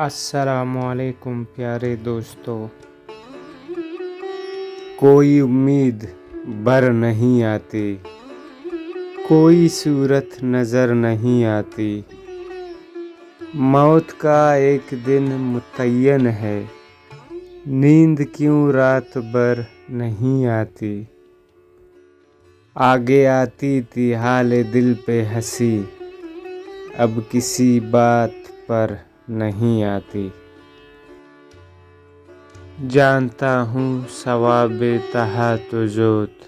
السلام علیکم پیارے دوستو۔ کوئی امید بر نہیں آتی، کوئی صورت نظر نہیں آتی، موت کا ایک دن متعین ہے، نیند کیوں رات بھر نہیں آتی۔ آگے آتی تھی حال دل پہ ہنسی، اب کسی بات پر نہیں آتی۔ جانتا ہوں ثواب تہجد،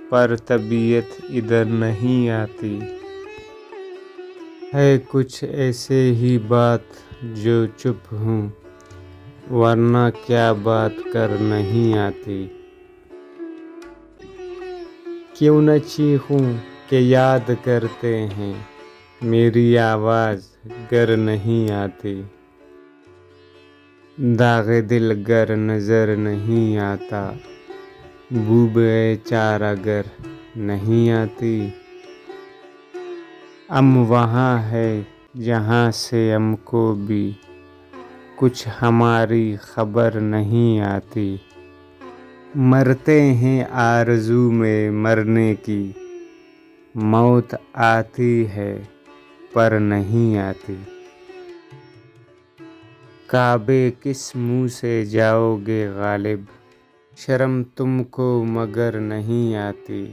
پر طبیعت ادھر نہیں آتی۔ ہے کچھ ایسے ہی بات جو چپ ہوں، ورنہ کیا بات کر نہیں آتی۔ کیوں نہ چیخوں کہ یاد کرتے ہیں، میری آواز گر نہیں آتی۔ داغ دل گر نظر نہیں آتا، بو بے چارہ گر نہیں آتی۔ وہاں ہے جہاں سے ہم کو بھی کچھ ہماری خبر نہیں آتی۔ مرتے ہیں آرزو میں مرنے کی، موت آتی ہے پر نہیں آتی۔ کعبے کس منہ سے جاؤ گے غالب، شرم تم کو مگر نہیں آتی۔